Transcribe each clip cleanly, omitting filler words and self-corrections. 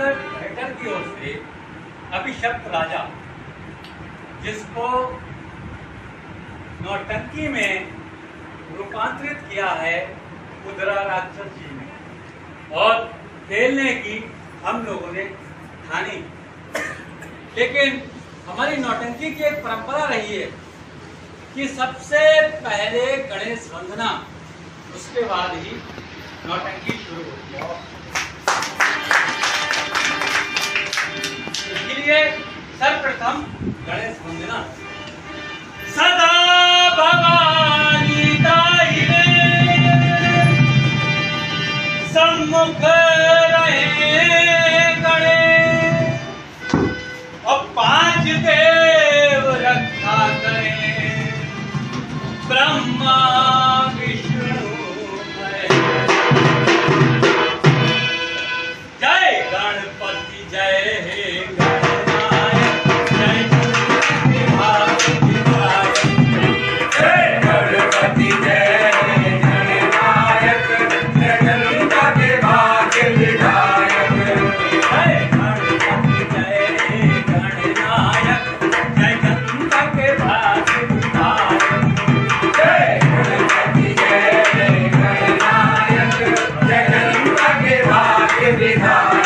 Theatre की ओर से अभिशप्त राजा, जिसको नौटंकी में रूपांतरित किया है उदरा राक्षस जी ने, और खेलने की हम लोगों ने ठानी। लेकिन हमारी नौटंकी की एक परंपरा रही है कि सबसे पहले गणेश वंदना, उसके बाद ही नौटंकी शुरू होती है। इसलिए सर्वप्रथम गणेश वंदना। सदा भवानी दायिने सम्मुख रहे गणेश, और पांच देव रक्षा करें, ब्रह्मा विष्णु महेश। जय गणपति जय हे गणनायक, जय गणपति भाग विधायक, जय गणपति जय हे गणनायक, जय गणपति भाग विधायक, जय गणपति जय हे गणनायक, जय गणपति भाग विधायक, जय गणपति जय हे गणनायक, जय गणपति भाग विधायक।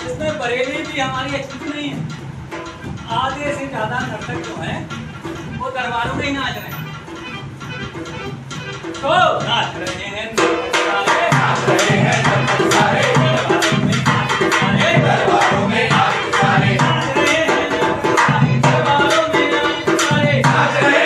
इसमें बरेली भी हमारी अच्छी नहीं है। आधे से ज्यादा नर्तक जो है वो दरबारों में ही नाच रहे हैं। तो नाच रहे हैं दरबारों में नाच सारे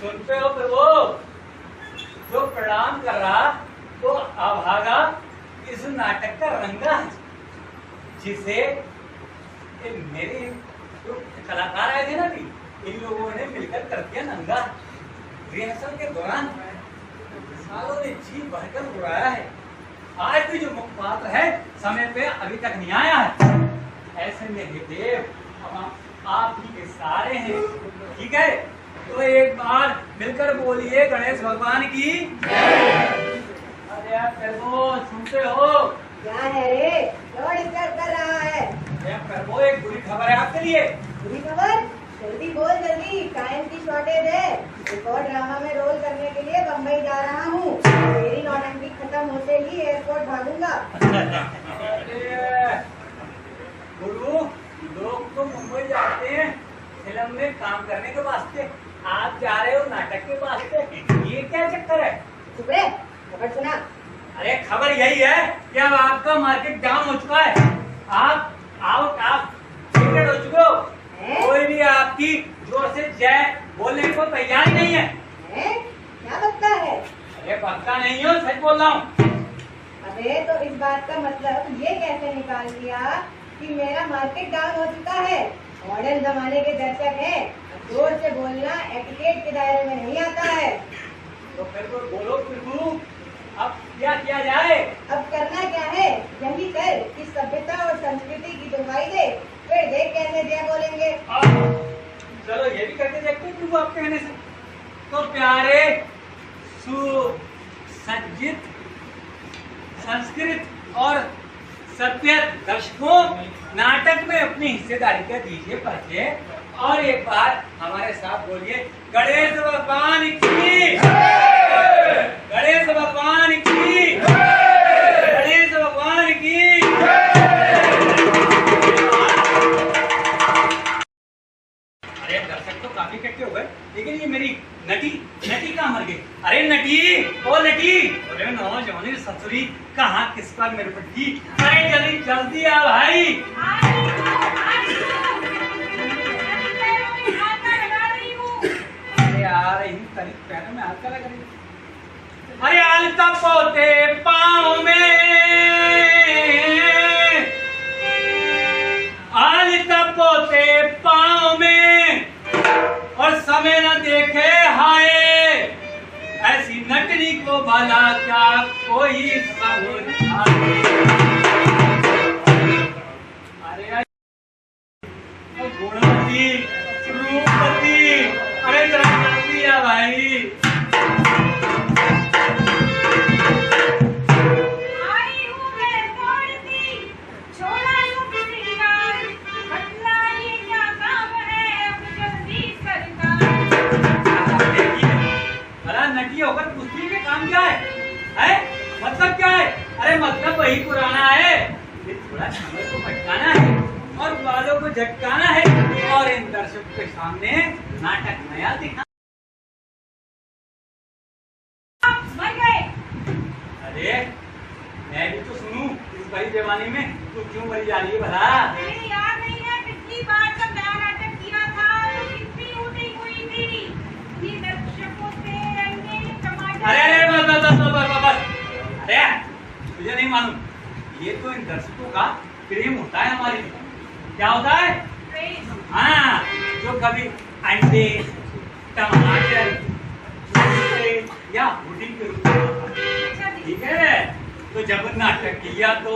सुनते हो प्रभु, जो प्रणाम कर रहा वो अभागा इस नाटक का रंगा है, जिसे मेरे जो कलाकार आए थे ना भी, इन लोगों ने मिलकर कर दिया नंगा। रिहर्सल के दौरान सालों ने जी भरकर उड़ाया है। आज भी जो मुख्य पात्र है समय पे अभी तक नहीं आया है। ऐसे में हे देव हम आप ही के सारे हैं, ठीक है? तो एक बार मिलकर बोलिए गणेश भगवान की। अरे यार प्रभु सुनते हो? क्या है रे? क्यों डिस्टर्ब कर रहा है? प्रभु एक बुरी खबर है आपके लिए। बुरी खबर? जल्दी बोल जल्दी, टाइम की शॉर्टेज है। एक और ड्रामा में रोल करने के लिए बम्बई जा रहा हूँ। मेरी नौटंकी खत्म होते ही एयरपोर्ट भागूंगा। गुरु, लोग तो मुंबई जाते हैं फिल्म में काम करने के वास्ते, आप जा रहे हो नाटक के वास्ते, ये क्या चक्कर है? चुप रे, खबर सुना। अरे खबर यही है कि अब आपका मार्केट डाउन हो चुका है, आप आउट ऑफ क्रिकेट हो चुके हो। कोई भी आपकी जोर से जय बोलने को तैयार नहीं है। क्या बकता है? अरे बकता नहीं हो, सच बोल रहा हूँ। अरे तो इस बात का मतलब ये कैसे निकाल लिया कि मेरा मार्केट डाउन हो चुका है? मॉडर्न जमाने के दर्शक हैं, जोर से बोलना एटिकेट के दायरे में नहीं आता है। तो फिर तो बोलो प्रभु, अब क्या किया जाए? अब करना क्या है? यही कर कि सभ्यता और संस्कृति की दुहाई दे, फिर देख कैसे जय बोलेंगे। चलो ये भी करके देखते हैं प्रभु आप कहने से। तो प्यारे सुसज्जित संस्कृत और सभ्य दर्शकों, नाटक में अपनी हिस्सेदारी का दीजिए परिचय और एक बार हमारे साथ बोलिए गणेश भगवान की, गणेश भगवान की, गणेश भगवान की। अरे दर्शक तो काफी इकट्ठे हो गए, लेकिन ये मेरी नटी कहाँ मर गई? अरे नटी, ओ नटी, अरे नौजवानी ससुरी कहाँ किस पर मेरे पट्टी? अरे जल्दी जल्दी आ भाई। अरे आ रही हूँ, करीब पैरों में हाथ लगा रही। अरे आलता पोते पाँव में, आलता पोते पाँव में और समय न देखे हाय, ऐसी नटनी को भला क्या कोई समझाए। अरे गुणवती रूपवती, अरे जरा जल्दी आ भाई। होकर पूछती है काम क्या है? मतलब क्या है? अरे मतलब वही पुराना है, ये थोड़ा समय को भटकाना है और बालों को झटकाना है और इन दर्शकों के सामने नाटक नया दिखाना। अरे मैं भी तो सुनूं, इस बड़ी जवानी में तू क्यों मरी जा रही है भला? याद नहीं है पिछली बार जब नया नाटक किया था तो कितनी शूटिंग हुई थी? ये दर्शकों से अरे बस, अरे तुझे नहीं मालूम, ये तो इन दर्शकों का प्रेम होता है हमारे लिए। क्या होता है? हाँ, जो कभी अंडे, टमाटर या पुडिंग के रूप में, ठीक है? तो जब नाटक किया तो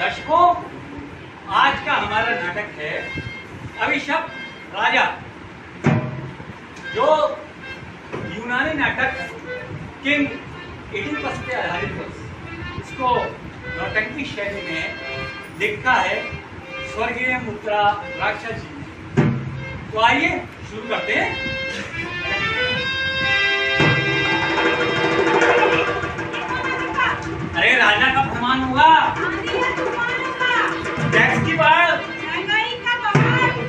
दर्शकों, आज का हमारा नाटक है अभिशप्त राजा, जो यूनानी नाटक किंग इडिपस पे आधारित है। इसको नौटंकी शैली में लिखा है स्वर्गीय मुद्रा राक्षस जी। तो आइए शुरू करते हैं। मानूंगा। टैक्स की बात,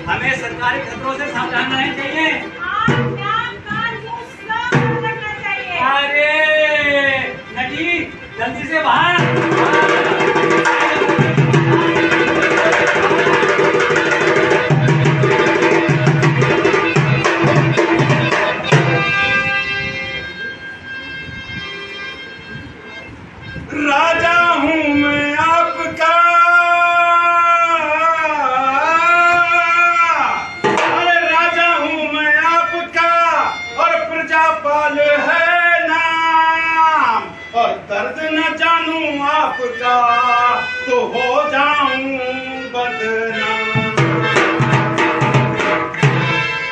हमें सरकारी खतरों से सावधान रहना चाहिए। अरे नटी, जल्दी से बाहर। राजा हूँ मैं आपका, अरे राजा हूँ मैं आपका, और प्रजापाल है नाम, और दर्द न जानूं आपका तो हो जाऊं बदनाम,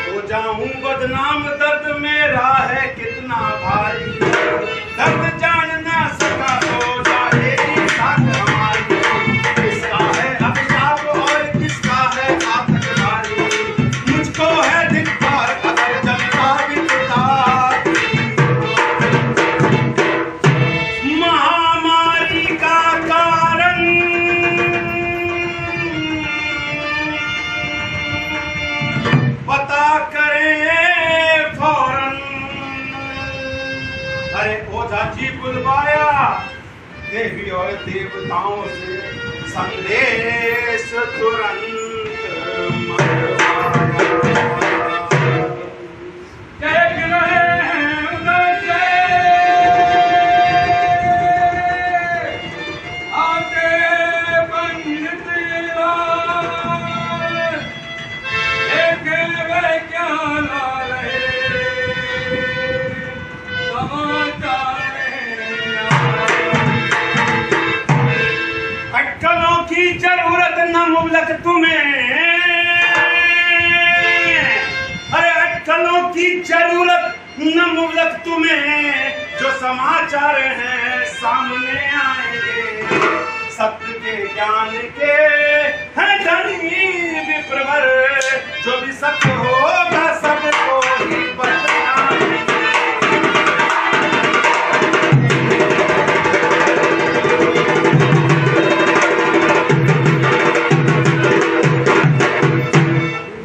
हो जाऊं बदनाम। दर्द मेरा है कितना भारी, दर्द जान ना सका तो जाएगी साथ हमारी। किसका है अभिशाप और किसका है आतंकवादी, मुझको है धिक्कार अगर जनता बिकता। महामारी का कारण पता करें फौरन। अरे ओझा जी बुलवाया देवी और देवताओं से संदेश तुरंत मंगवाया। देख रहे हैं उधर से आते पंडित लाल, देखे वे क्या ला रहे समाचार। अटकलों की जरूरत न मुबलक तुम्हें, अरे अटकलों की जरूरत न मुबलक तुम्हें, जो समाचार हैं सामने आएंगे। सत्य के ज्ञान के हैं धनी विप्रवर, जो भी सत्य होगा सबको ही बताएंगे।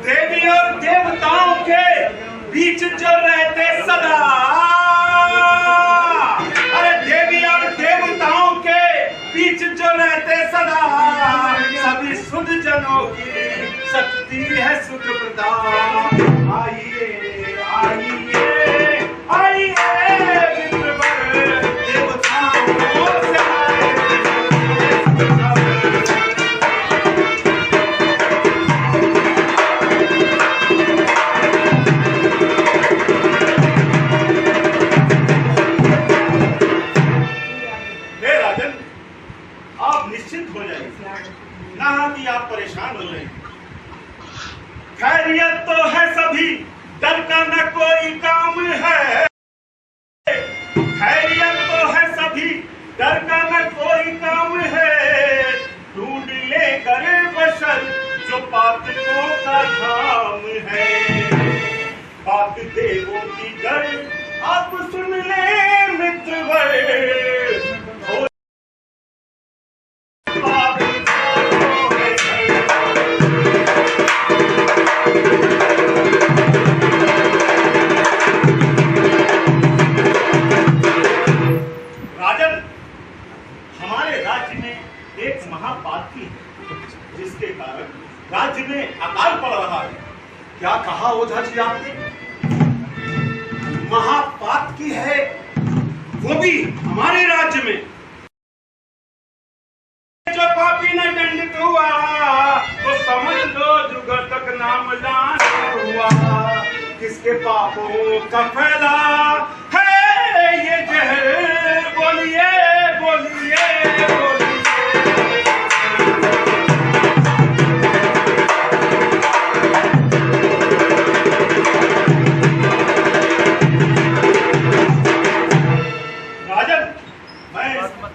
देवी और देवताओं के बीच जो रहते सदा, अरे देवी और देवताओं के बीच जो रहते सदा, सभी सुध जनों की शक्ति है सुख प्रदान। आइए आइए आइए विप्रवर, देवताओं से आए। आप निश्चिंत हो जाइए, ना कि आप परेशान हो जाइए। खैरियत तो है सभी, डर का न कोई काम है। खैरियत तो है सभी, डर का न कोई काम है। ढूंढ ले कर बशर जो पातकों का धाम है। बात देवों की गर आप सुन ले मित्रवर, जिसके कारण राज्य में अकाल पड़ रहा है। क्या कहा ओझा जी आपने? महापात की है, वो भी हमारे राज्य में। जो पापी न दंडित हुआ तो समझ लो जुगर तक नाम लाना हुआ। किसके पापों का फैला है ये जहर, बोलिए बोलिए बोलिए।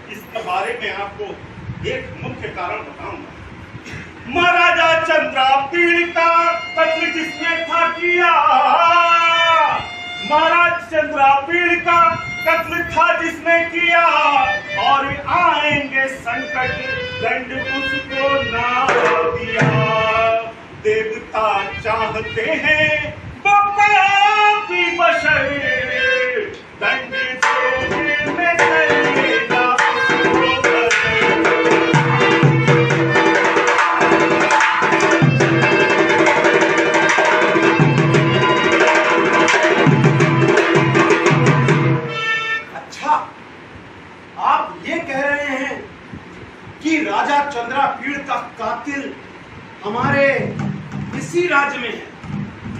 इसके बारे में आपको एक मुख्य कारण बताऊंगा। महाराजा चंद्रापीड़ का कत्ल किसने था किया? महाराज चंद्रापीड़ का कत्ल था जिसने किया और आएंगे संकट, दंड उसको ना दिया। देवता चाहते हैं वो पापी बशर, दंड देने में चलेगा उसको बदल। अच्छा, आप ये कह रहे हैं कि राजा चंद्रापीड़ का कातिल हमारे इसी राज्य में है?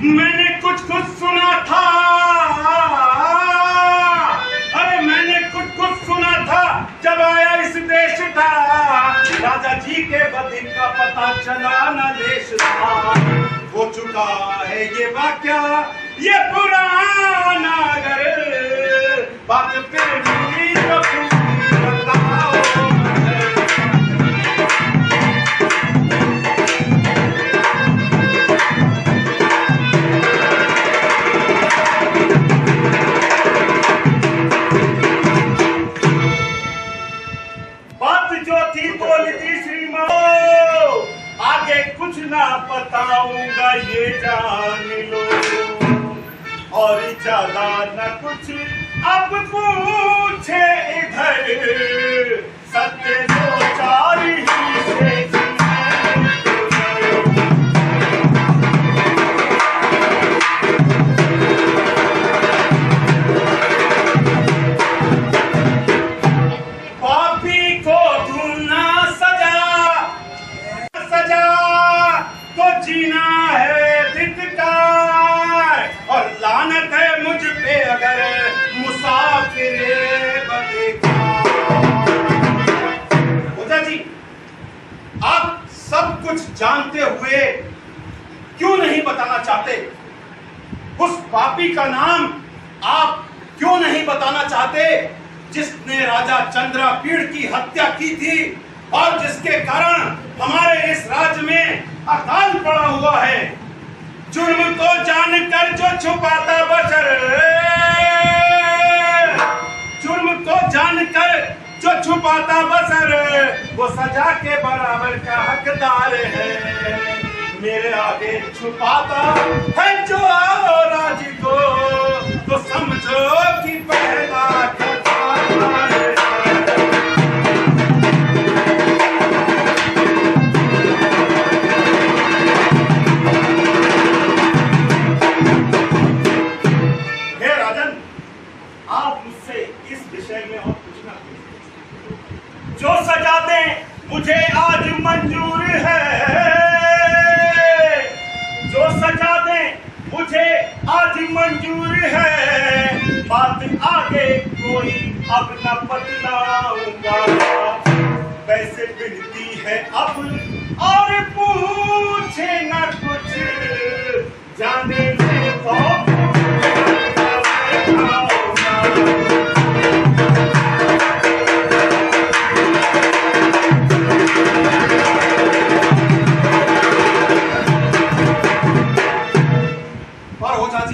मैंने कुछ सुना था, अरे मैंने कुछ सुना था जब आया इस देश था। राजा जी के बदन का पता चला न देश था। हो चुका है ये वाक्या, ये पुराना अगर बात फिर भी तो बताओ। आगे कुछ ना बताऊंगा ये जान लो, और ज्यादा न कुछ अब पूछे इधर। सत्य दो चार ही से पापी को ढूंढना सजा तो जीना है धिक्कार, और लानत है मुझ पे अगर मुसाफिर बदकार। ओझा जी, आप सब कुछ जानते हुए क्यों नहीं बताना चाहते? उस पापी का नाम आप क्यों नहीं बताना चाहते जिसने राजा चंद्रापीड़ की हत्या की थी और जिसके कारण हमारे इस राज्य में अकाल पड़ा हुआ है? जुर्म को जानकर जो छुपाता बशर, जुर्म को जानकर जो छुपाता बशर, वो सजा के बराबर का हकदार है। मेरे आगे छुपाता है जो राज को, तो समझो कि पहला कतार है। जो सजा दें मुझे आज मंजूर है, जो सजा दें मुझे आज मंजूर है। बात आगे कोई अब न बतलाऊंगा, वैसे बिनती है अब और पूछे न कुछ, जाने ले तो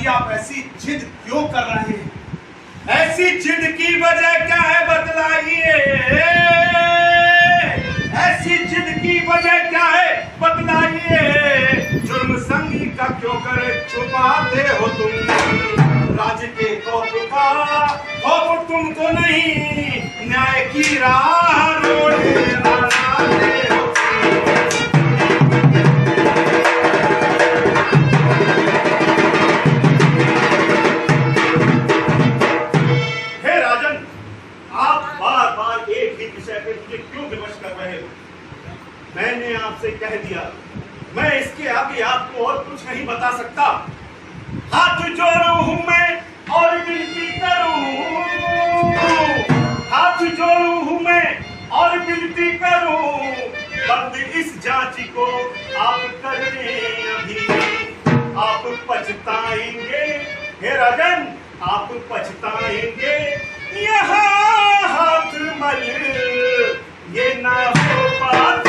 आप ऐसी जिद क्यों कर रहे हैं? ऐसी जिद की वजह क्या है बतलाइए, ऐसी जिद की वजह क्या है बतलाइए। जुर्म संगी का क्यों कर छुपाते हो तुम? राज के खौफ का खौफ तुमको नहीं, न्याय की राह रोड़े बनाते हो। मैंने आपसे कह दिया, मैं इसके आगे आपको और कुछ नहीं बता सकता। हाथ जोड़ू हूं मैं और विनती करूं, हाथ जोड़ू हूं मैं और विनती करूं। बंद इस जांच को आप कर दें अभी, आप पछताएंगे हे राजन, आप पछताएंगे। यहाँ हाथ मल ये ना हो बात।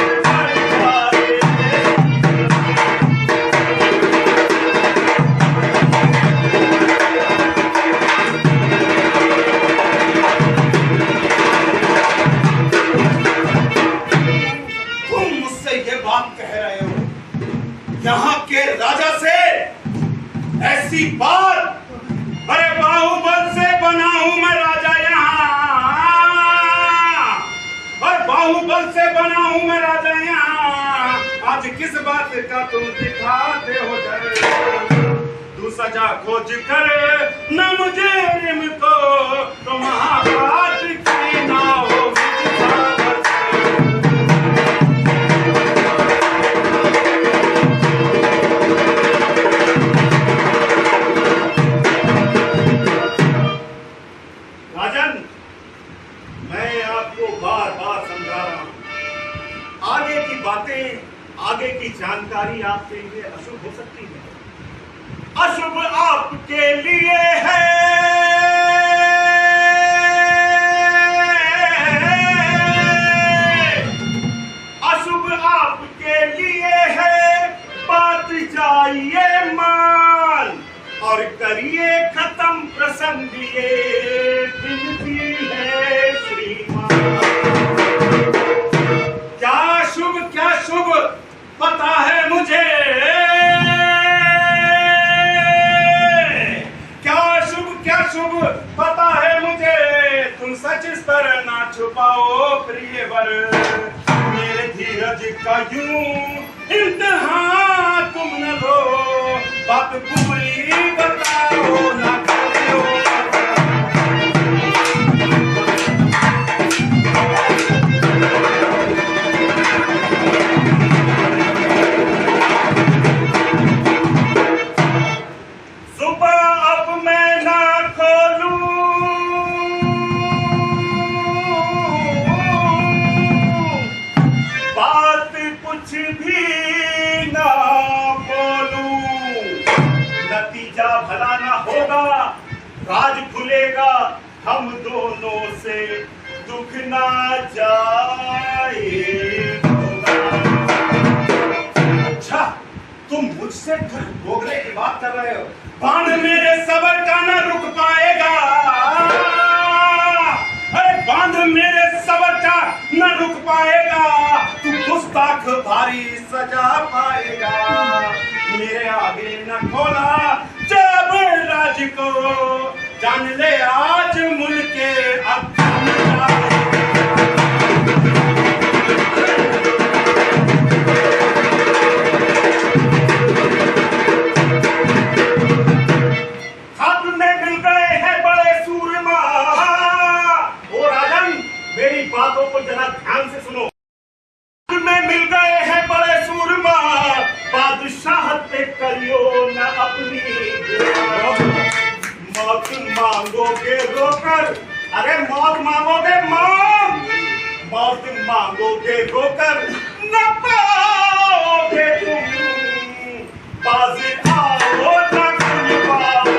बाहुबल से बना हूं मैं राजा यहाँ, आज किस बात का तुम दिखाते हो डर। तू सजा खोज कर न मुझे रिम को, तो महाभारत की ना हो राजन। मैं आपको बार बार समझा रहा हूं, आगे की बातें, आगे की जानकारी आपके लिए अशुभ हो सकती है। अशुभ आपके लिए है, अशुभ आपके लिए है। बात जाइए मान और करिए खत्म प्रसंग, ये विनती है श्रीमान। क्या शुभ पता है मुझे, क्या शुभ पता है मुझे। तुम सच इस तरह ना छुपाओ प्रियवर, मेरे धीरज का यूं इम्तिहान तुम न लो। बात पूरी बताओ ना करो। राज खुलेगा हम दोनों से, दुख ना जाए। अच्छा, तुम मुझसे भोगने की बात कर रहे हो। बाण मेरे सबर का न रुक पाएगा, अरे बांध मेरे सबर का न रुक पाएगा। तू गुस्ताख भारी सजा पाएगा। मेरे आगे न खोला जब राज को, जान ले आज मुल्के अब हाथ में मिल गए हैं बड़े सूरमा। ओ राजन, मेरी बातों को जरा ध्यान से सुनो। हाथ में मिल गए हैं बड़े सूरमा, बादशाहत पे करियो न अपनी। मौत मांगोगे रोकर, अरे मौत मांगोगे मौत मांगोगे रोकर न पाओगे तुम। बाज आओ न पाओगे।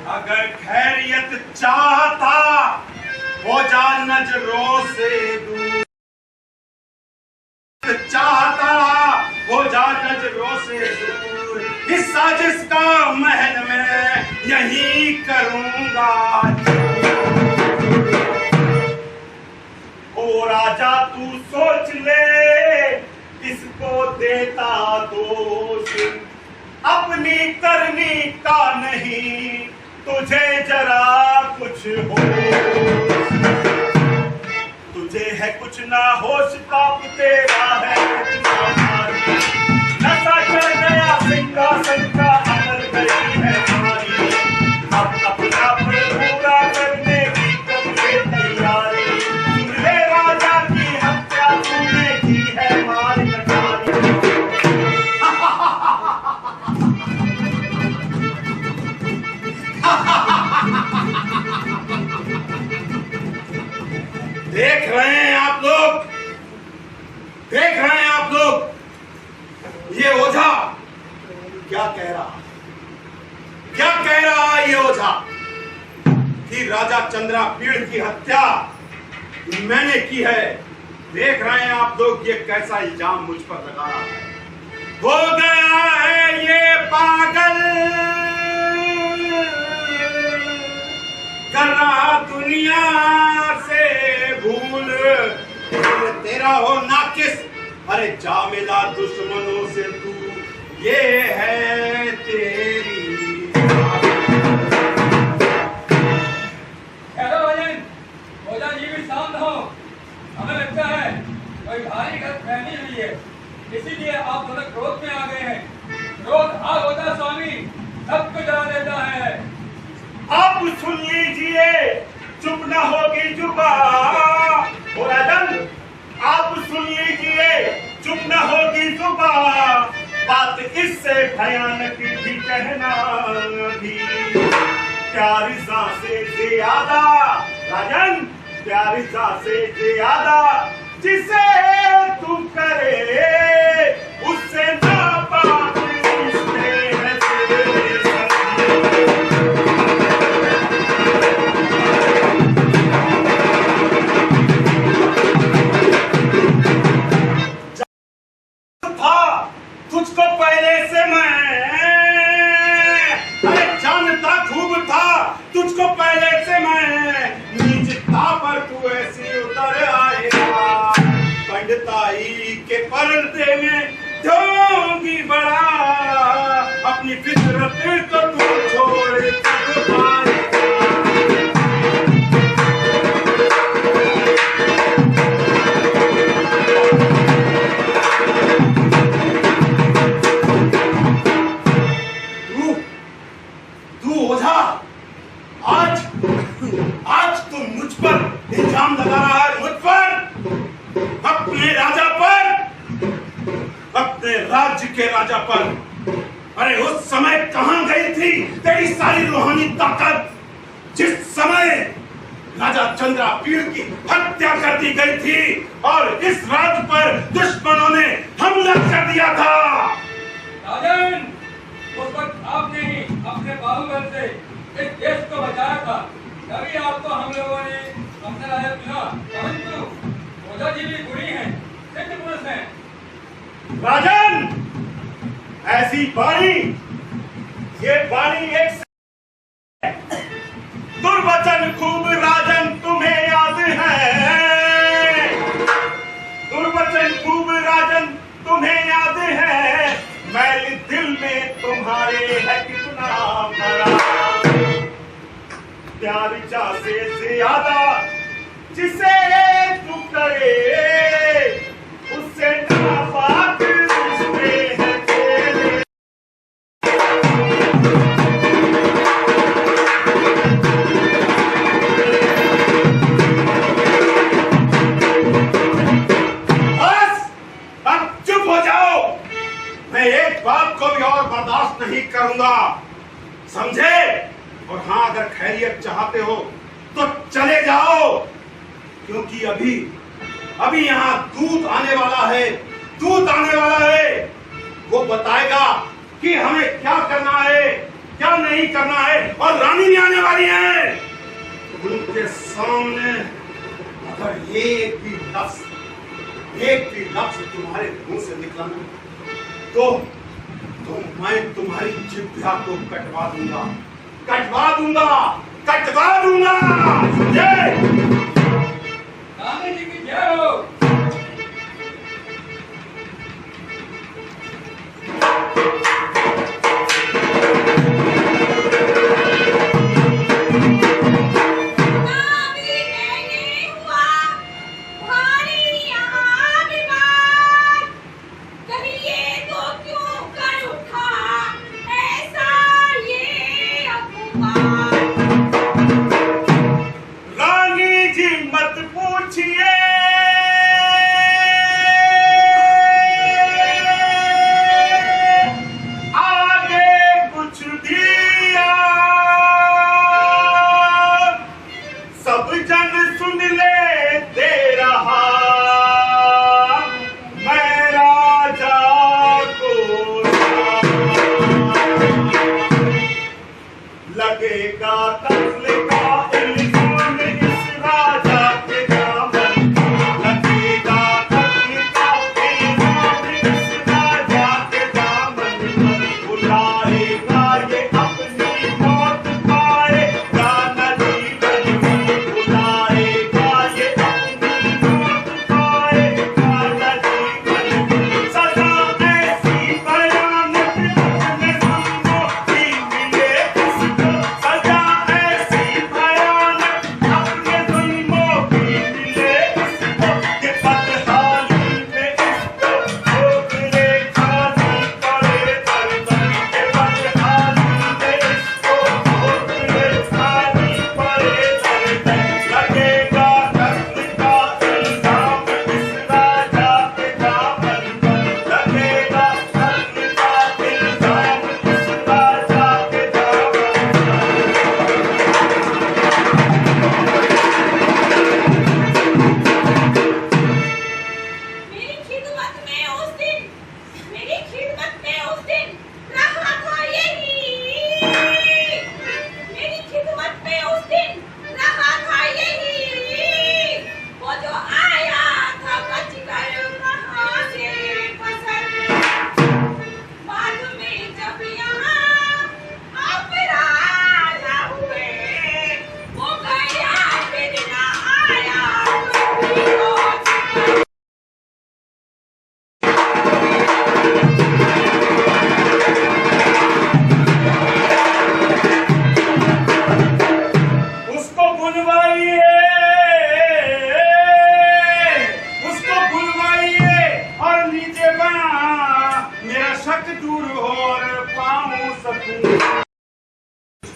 अगर खैरियत चाहता हो जा नजरों से दूर, चाहता हो जा नजरों से दूर। इस साजिश का महल में यही करूंगा। ओ राजा तू सोच ले, इसको देता दोष अपनी करनी का नहीं, तुझे जरा कुछ हो। तुझे है कुछ ना होश, पाप तेरा है नशा चढ़ गया, सिंहासन का अमल गई है हमारी। अब अपना पूरा करने की तुमसे तैयारी। सुन ले राजा की हत्या तूने की है मार कटारी। देख रहे हैं आप लोग, देख रहे हैं आप लोग, ये ओझा क्या कह रहा, क्या कह रहा है ये ओझा कि राजा चंद्रापीड़ की हत्या मैंने की है। देख रहे हैं आप लोग ये कैसा इल्जाम मुझ पर लगा रहा है। हो गया है ये पागल, कर रहा दुनिया से भूल। तेरा हो नाकिस, अरे जा मिला दुश्मनों से तू, ये है तेरी। हेलो भजन, ओझा जी भी शांत हो। हमें लगता है कोई भारी गलतफहमी हुई है, इसीलिए आप थोड़ा क्रोध में आ गए हैं। क्रोध आग होता स्वामी, सबको जला देता है। आप सुन लीजिए, चुप न होगी जुबान। ओ राजन, आप सुन लीजिए, चुप न होगी जुबान। बात इससे भयानक भी कहना भी। प्यारी से ज्यादा राजन, प्यारी से ज्यादा जिसे तू करे उससे नापाक रिश्ते हैं तेरे सभी। था तुझको पहले से मैं, अरे जानता खूब था तुझको पहले से मैं। नीचता पर तू ऐसी उतर आएगा, पंडिताई के पर्दे में ढोंगी बड़ा। अपनी फितरत को तू छोड़ कर पाएगा। ओझा, आज तुम मुझ पर इल्जाम लगा रहा है, मुझ पर, अपने राजा पर, अपने राज्य के राजा पर। अरे उस समय कहां गई थी तेरी सारी रूहानी ताकत, जिस समय राजा चंद्रापीड़ की हत्या कर दी गई थी और इस राज्य पर दुश्मनों ने हमला कर दिया था। राजन, उस वक्त आपने ही अपने बाहुबल से इस देश को बचाया था, तभी आपको हम लोगों ने अपना राजा चुना। परंतु ओझा जी भी बुरी हैं, सिद्ध पुरुष हैं। राजन, ऐसी बाणी, ये बाणी एक दुर्वचन खूब राजन तुम्हें याद है। दुर्वचन खूब राजन तुम्हें याद है। मैल दिल में तुम्हारे है कितना बड़ा। प्यार जा से ज्यादा जिसे तू करे उससे नापाक रिश्ते हैं तेरे। बस अब चुप हो जाओ, मैं एक बात को भी और बर्दाश्त नहीं करूंगा, समझे? और हाँ, अगर खैरियत चाहते हो तो चले जाओ, क्योंकि अभी यहाँ दूत आने वाला है, दूत आने वाला है। वो बताएगा कि हमें क्या करना है, क्या नहीं करना है, और रानी भी आने वाली है। उनके सामने अगर एक भी लफ्ज तुम्हारे मुंह से निकला तो मैं तुम्हारी जिह्वा को कटवा दूंगा, समझे? रानी जी की जय हो। रानी जी मत पूछिए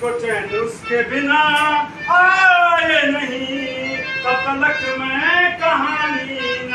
मुझको चैन उसके बिना आए नहीं, तब तक मैं कहानी न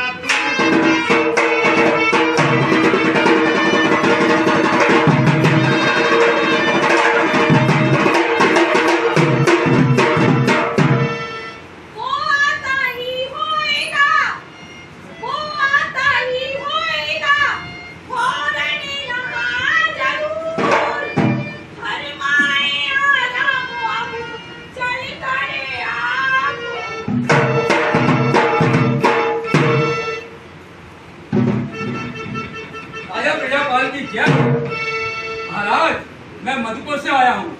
महाराज, मैं मधुपुर से आया हूँ।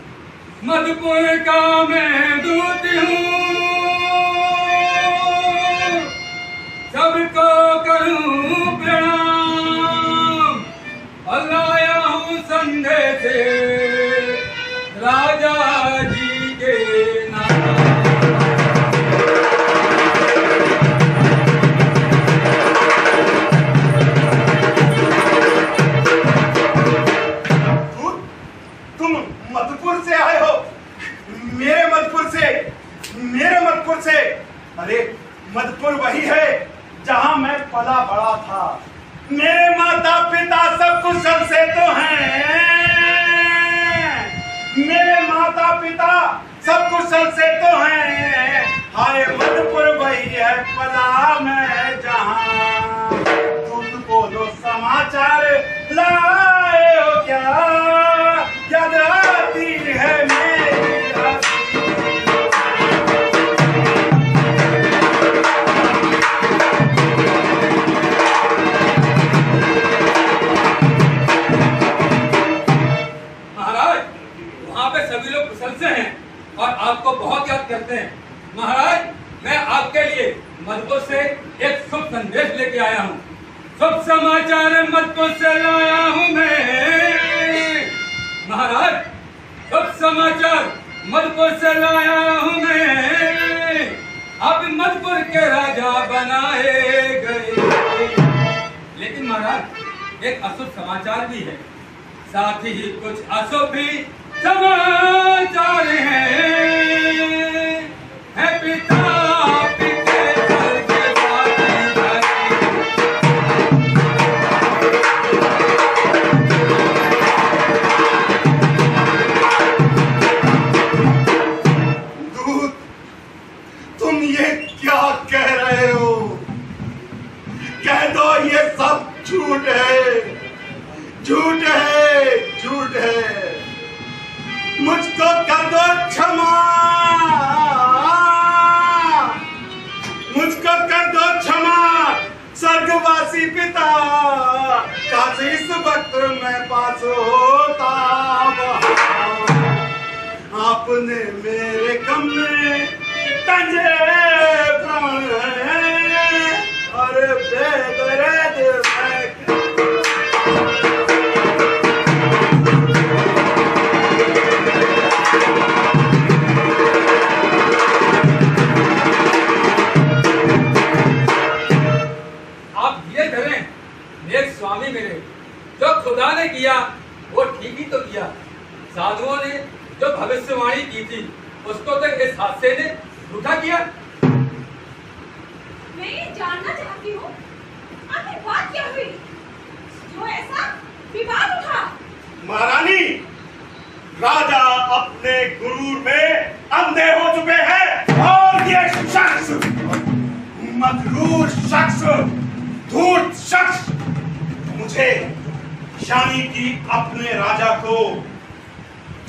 मधुपुर का मैं दूत हूँ, सबको करूँ प्रणाम। और आया हूँ संदेश राजा जी के नाम। मधुपुर से आए हो? मेरे मधुपुर से? अरे मधुपुर वही है जहां मैं पला बड़ा था। मेरे माता पिता सब कुशल से तो हैं, मेरे माता पिता सब कुशल से तो हैं। हाय मधुपुर वही है पला मैं जहां। तुम बोलो समाचार लाए हो क्या? याद आती है मेरी महाराज, वहाँ पे सभी लोग कुशल से हैं और आपको बहुत याद करते हैं। महाराज, मैं आपके लिए मधुपुर से एक शुभ संदेश लेके आया हूँ। शुभ समाचार मधुपुर से लाया हूँ मैं। महाराज, शुभ समाचार मधुपुर से लाया हूँ मैं। अब मधुपुर के राजा बनाए गए। लेकिन महाराज, एक अशुभ समाचार भी है, साथ ही कुछ अशुभ भी समाचार है पिता झूठ है, झूठ है, झूठ है। मुझको कर दो क्षमा, मुझको कर दो क्षमा स्वर्गवासी पिता। काश इस वक्त मैं पास होता, आपने मेरे गम में तंजे प्राण और बेदर्द स्वामी मेरे, जो खुदा ने किया वो ठीक ही तो किया। साधुओं ने जो भविष्यवाणी की थी उसको तो इस हादसे ने झूठा किया। मैं ये जानना चाहती हूँ आखिर बात क्या हुई जो ऐसा विवाद उठा? महारानी, राजा अपने गुरूर में अंधे हो चुके हैं और ये शख्स, मगरूर शख्स, धूर्त शख्स मुझे यानी कि अपने राजा को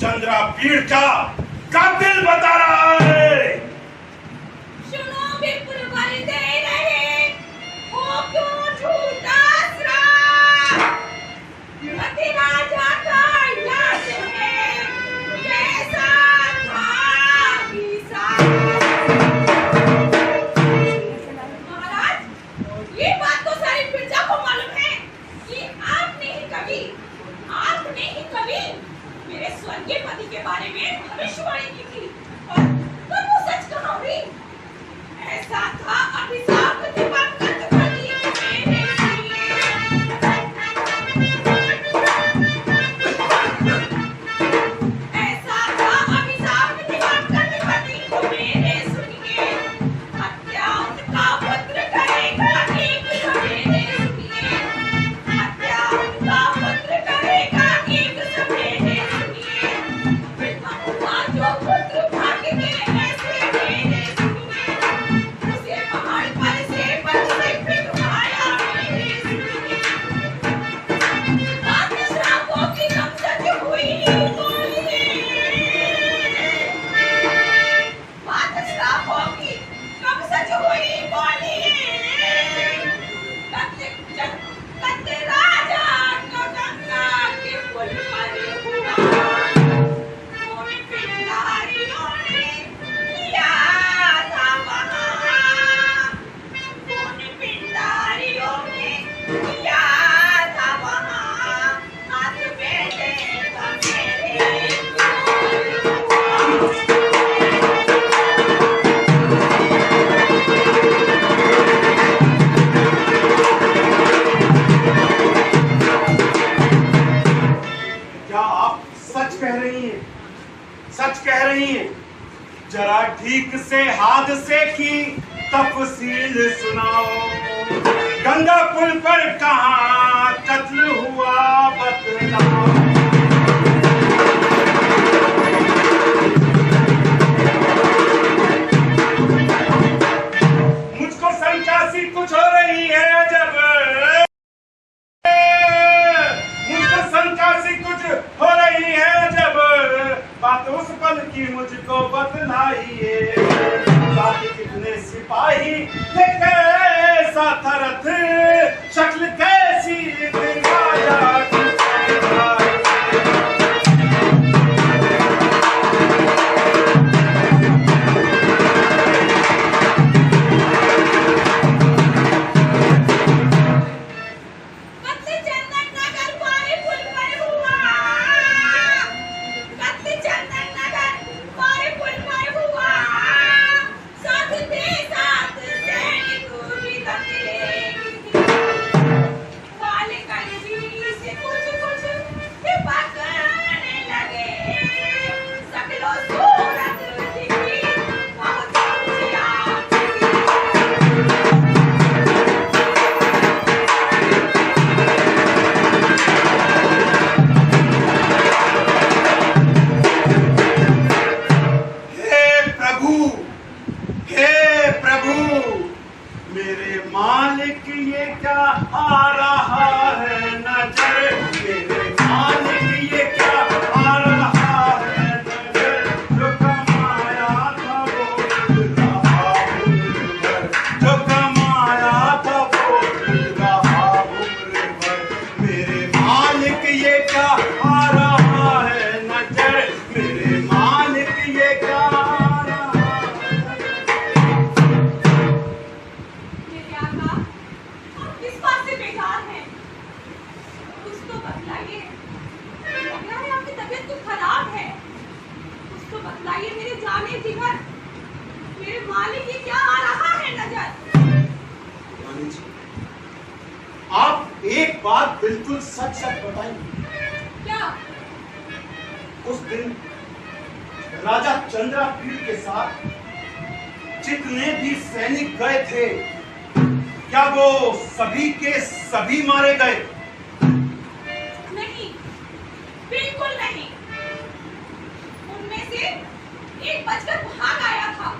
चंद्रापीड़ का कातिल बता रहा है। सुनो बिल्कुल वाली दे रहे हो क्यों झूठा मत राजा का इलाज है कैसा था महाराज, ये बात तो सारी प्रजा को मालूम है कि आपने ही कभी मेरे स्वर्गीय पति के बारे में भविष्यवाणी की थी और वो सच ठीक से हादसे की तफसील सुनाओ। गंगा पुल पर कहाँ कत्ल हुआ बतलाओ। मुझको शंका सी कुछ हो रही है जब, मुझको शंका सी कुछ हो रही है जब बात उस पल की मुझको बतलाइए। बात कितने सिपाही थे, कैसा था रथ, शक्ल कैसी दिखाया। आप एक बात बिल्कुल सच सच बताएंगे क्या? उस दिन राजा चंद्रापीड़ के साथ जितने भी सैनिक गए थे, क्या वो सभी के सभी मारे गए? नहीं, बिल्कुल नहीं। उनमें से एक बचकर भाग आया था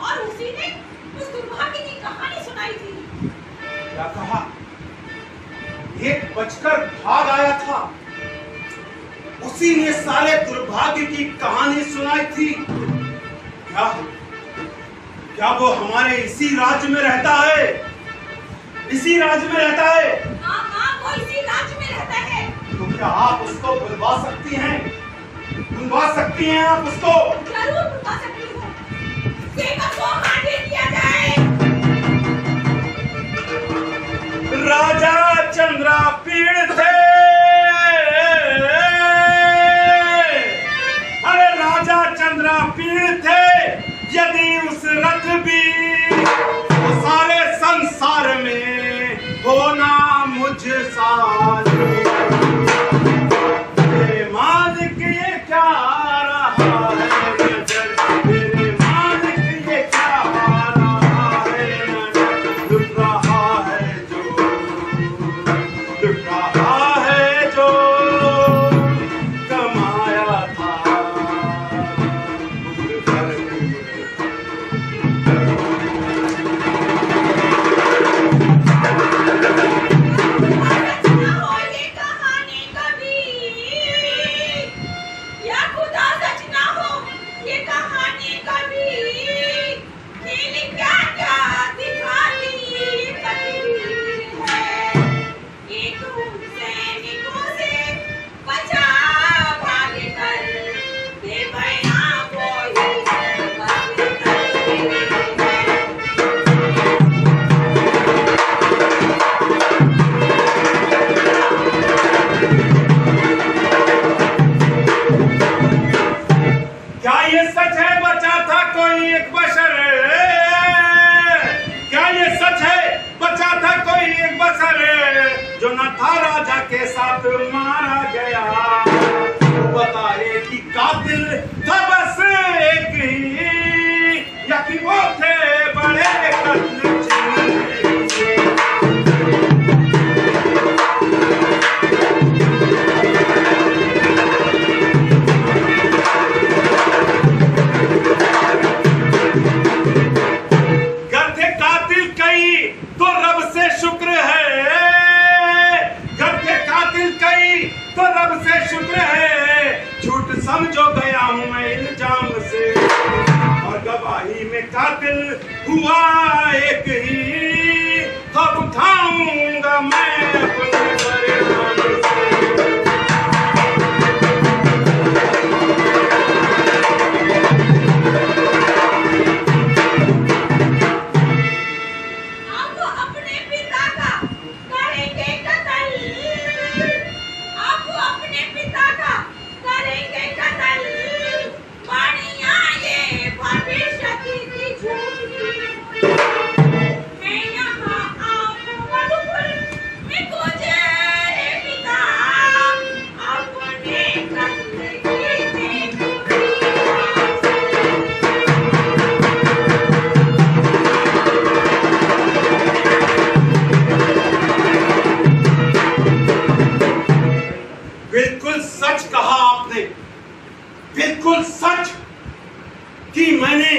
और उसी ने उस दुर्भाग्य की कहानी सुनाई थी। क्या कहा? एक बचकर भाग आया था, उसी ने सारे दुर्भाग्य की कहानी सुनाई थी। क्या वो हमारे इसी राज्य में रहता है? इसी राज्य में रहता है? हाँ, वो इसी राज्य में रहता है। तो क्या आप उसको बुलवा सकती हैं? बुलवा सकती हैं आप उसको? जरूर बुलवा सकती हूँ। सेवक को हाजिर किया जाए। राजा चंद्रापीड़ थे, अरे राजा चंद्रापीड़ थे। यदि उस रथ भी तो सारे संसार में होना मुझ सा। मेरे मालिक ये क्या रहा है नजर, मेरे मालिक ये क्या रहा है नजर। लुट रहा है जो, लुट रहा है जो कमाया था। जो न था राजा के साथ मारा गया। बताए कि कातिल था बस एक ही हूं मैं इल्जाम से, और गवाही में कातिल हुआ एक ही, अब उठाऊंगा मैं अपने परिणाम से। आप अपने पिता का करेंगे कत्ल, आप अपने पिता का करेंगे कत्ल, वाणियां ये भविष्य की झूठी। मैं यहाँ आप मधुपुर में गुजरे पिता, अपने कत्ल की देखूंगी। बिल्कुल सच कहा आपने, बिल्कुल सच कि मैंने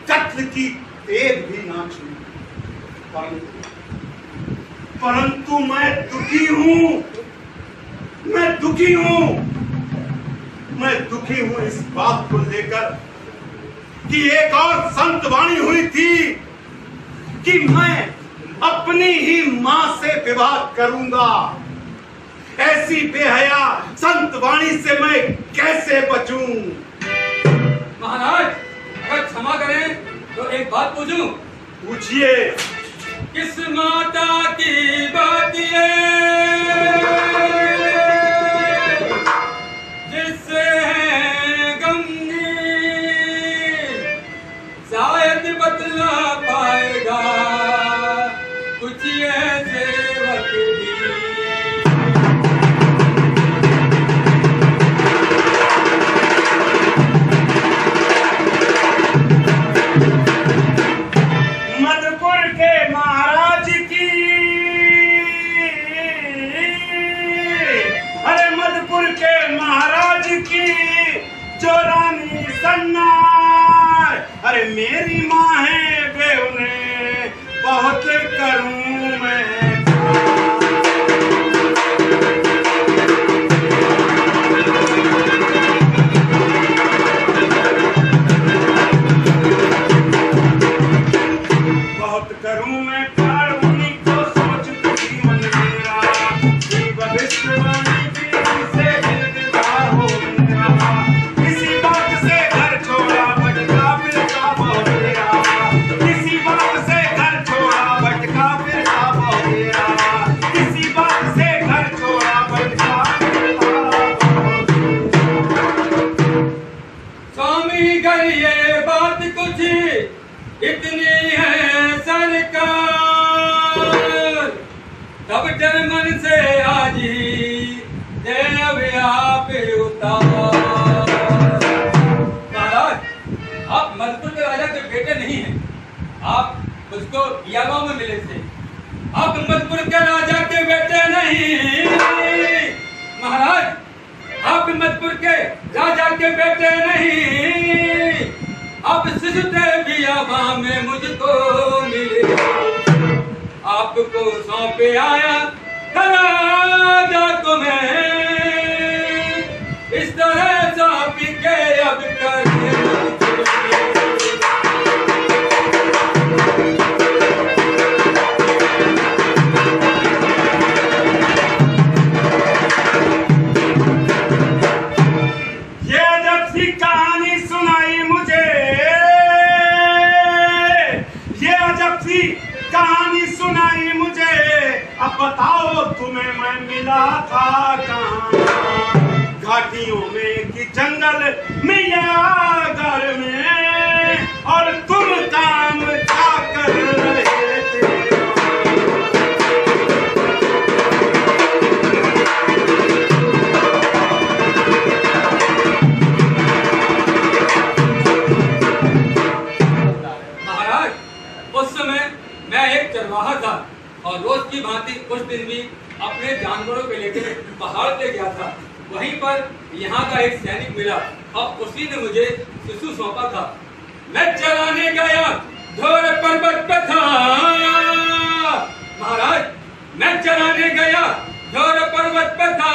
कत्ल की तेज भी ना छुई, परंतु मैं दुखी हूं, मैं दुखी हूं, मैं दुखी हूं इस बात को लेकर कि एक और संत वाणी हुई थी कि मैं अपनी ही मां से विवाह करूंगा। ऐसी बेहया संत वाणी से मैं कैसे बचूं? महाराज, अगर क्षमा करें तो एक बात पूछूं? पूछिए। किस माता की बात ये जिससे है गमगीन, शायद बतला पाएगा कुछ ऐसे वक्त भी। मधुपुर के महाराज की, अरे मधुपुर के महाराज की जो रानी सन्ना, अरे मेरी माँ है वे उन्हें बहुत करूं मैं। बहुत करूं मैं प्यार उन्हीं को सोचती मन मेरा, ये भविष्यवाणी भी से दिल दिला हो मेरा। किसी बात से घर छोड़ा भटका फिर का बहुत तेरा, किसी बात से घर छोड़ा भटका फिर का बहुत तेरा, किसी बात से घर छोड़ा भटका फिर का बहुत तेरा। स्वामी कर ये बात कुछ इतनी है सरकार, तब डर मन से आज ही देव आप उतार। महाराज, आप मधुपुर के राजा के बेटे नहीं हैं, आप मुझको यागांव में मिले थे। आप मधुपुर के राजा के बेटे नहीं महाराज, आप मधुपुर के राजा के बेटे नहीं, अब शिशुदेवियावा में मुझको मिले, आपको सौंपे आया राजा को मैं, इस तरह सौंप के अब कर ये अजब सी कहानी सुनाई मुझे, ये अजब सी कहानी सुनाई मुझे। अब बताओ तुम्हें मैं मिला था कहाँ, घाटियों में कि जंगल में या घर में, और तुम काम क्या कर रहे थे? महाराज, उस समय मैं एक चरवाहा था और रोज की भांति उस दिन भी अपने जानवरों को लेकर पहाड़ पे गया था। वहीं पर यहाँ का एक सैनिक मिला और उसी ने मुझे शिशु सौंपा था। मैं चराने गया घोर पर्वत पे था महाराज, मैं चराने गया घोर पर्वत पे था।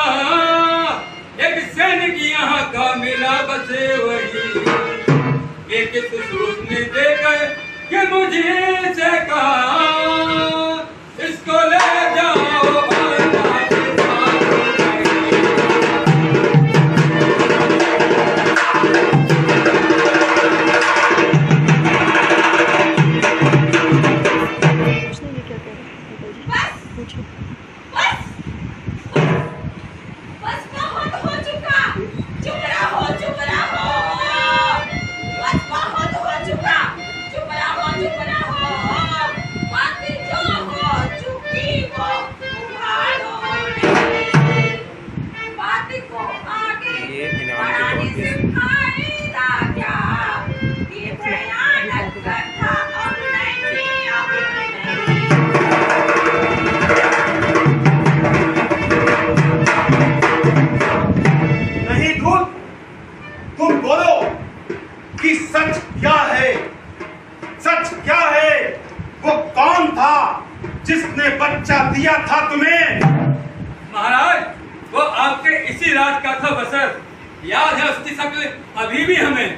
एक मैंने कि यहाँ का मिला बसे वही, ये किस सोचने दे गए कि मुझे से कहा इसको ले जाओ जिसने बच्चा दिया था तुम्हें? महाराज, वो आपके इसी रात का था बसर। याद है उसकी शक्ल अभी भी हमें।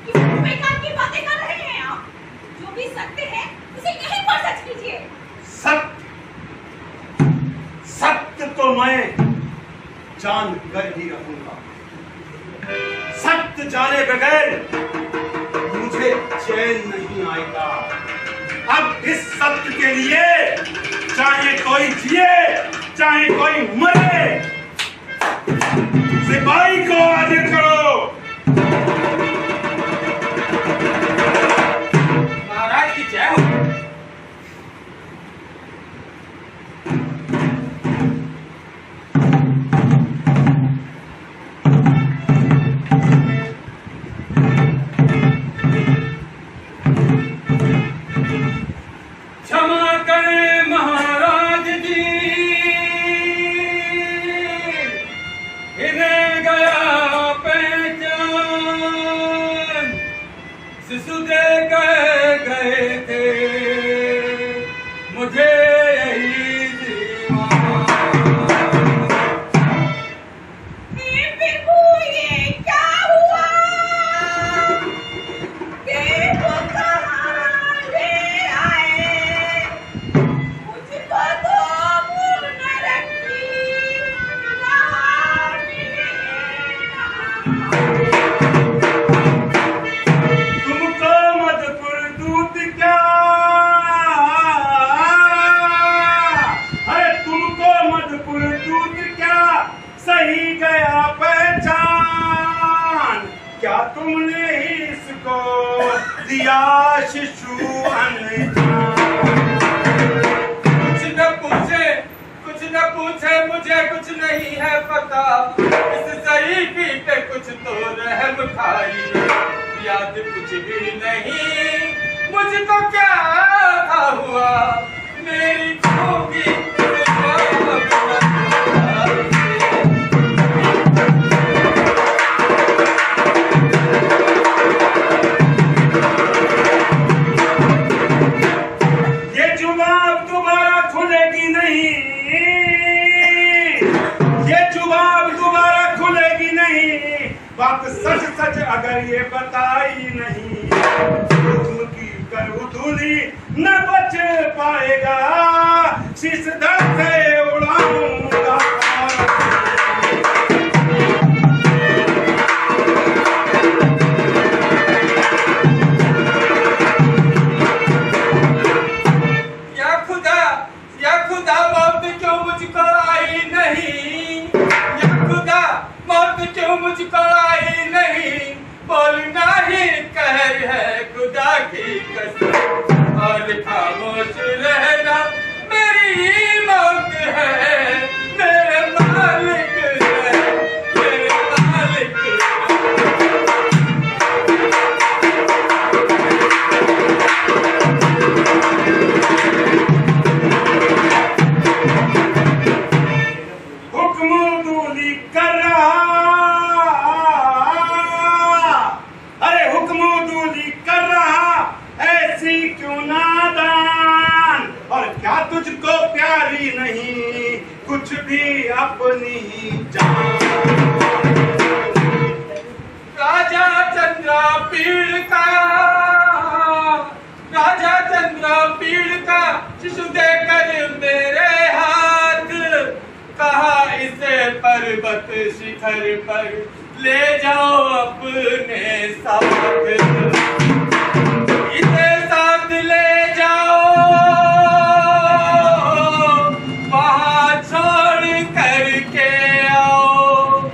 बेकार की बातें कर रहे हैं आप। जो भी सत्य है उसे यहीं पर सच कीजिए। सत्य तो मैं जान कर ही रहूंगा। सत्य जाने बगैर मुझे चैन नहीं आएगा। अब इस सत्य के लिए चाहे कोई जिए चाहे कोई मरे, सिपाही को हाजिर करो। महाराज की जय हो। शिशु दे गए थे मुझे यही दीवाना। प्रभु ये क्या हुआ? देखो कहाँ ले आए मुझको तो नरक की कहानी। सही गया पहचान, क्या तुमने ही इसको दिया शिशु अनजान? कुछ न पूछे मुझे कुछ नहीं है पता। इस ज़ईफ़ी पे कुछ तो रहम खाई, याद कुछ भी नहीं मुझको क्या था हुआ। मेरी खोगी बात सच सच अगर ये बताई नहीं, हुक्म की कर धूली न बच पाएगा। शीश धड़ से उड़ाऊंगा। या खुदा मौत क्यों मुझको आई नहीं? या खुदा मौत क्यों मुझको आई नहीं? बोलना ही कहर है खुदा की कसम, और खामोश रहना मेरी मौत है। मेरे मालिक है, मेरे मालिक हुक्मदूली कर रहा, अरे हुक्मदूली कर रहा ऐसी क्यों नादान? और क्या तुझको प्यारी नहीं कुछ भी अपनी जान। राजा चंद्रपीड़ का, राजा चंद्रपीड़ का शिशु देकर मेरे हाथ, कहा इसे पर्वत शिखर पर ले जाओ अपने साथ, इसे साथ ले जाओ वहां छोड़ करके आओ।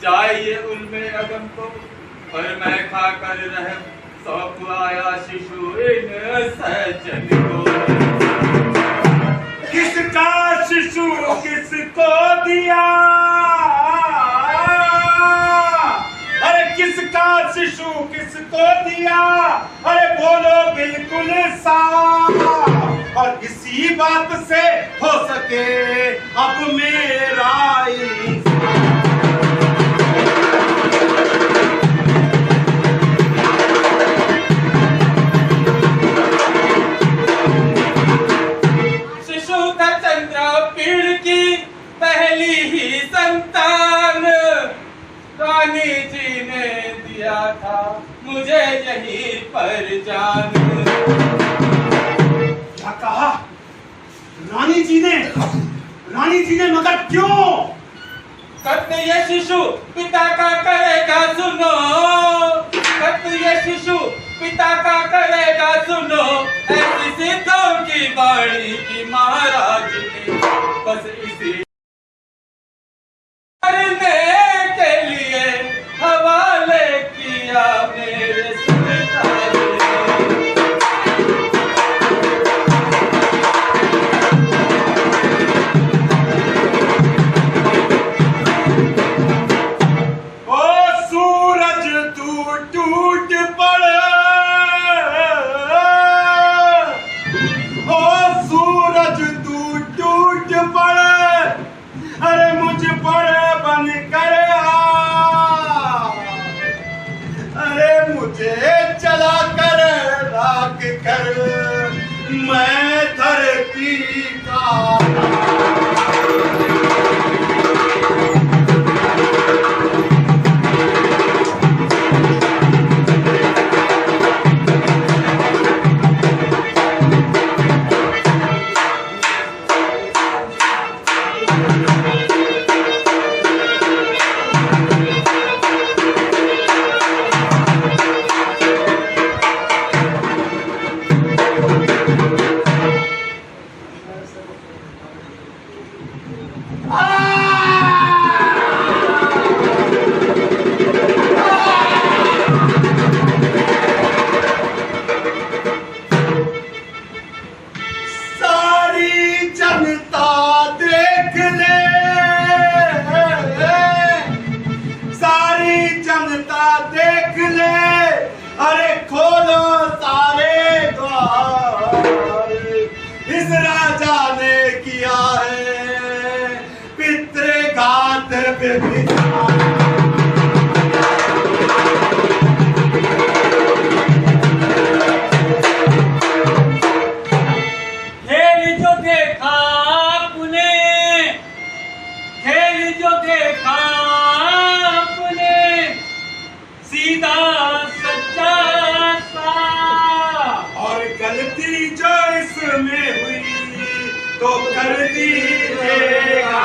चाहिए उनमें अगम को पर मैं खाकर रह, सौंप आया शिशु इन सज्जन को। किसका शिशु किसको दिया, अरे किसका शिशु किसको दिया, अरे बोलो बिल्कुल साफ। और इसी बात से हो सके अब मेरा शिशु का चंद्रपीड़ की पहली ही संतान, रानी जी ने दिया था मुझे यहीं पर जान। क्या कहा रानी जी ने, रानी जी ने, मगर क्यों? कत्ल ये शिशु पिता का करेगा सुनो, कत्ल ये शिशु पिता का करेगा सुनो, ऐसी सिद्धों की वाणी की महाराज ने बस इसी करने के लिए हवाले किया मेरे सुल्तान ने। ओ सूरज तू टूट पड़, ओ सूरज तू टूट पड़, अरे मुझ पर बन कर आ, अरे मुझे चला कर राख कर मैं धरती का। देख ले, अरे खोलो सारे द्वार, इस राजा ने किया है पितृघात व्यभिचार। खेल जो देखा आपने, खेल जो देखा आपने, सीधा सच्चा सा, और गलती जो इसमें हुई तो कर दीजिएगा।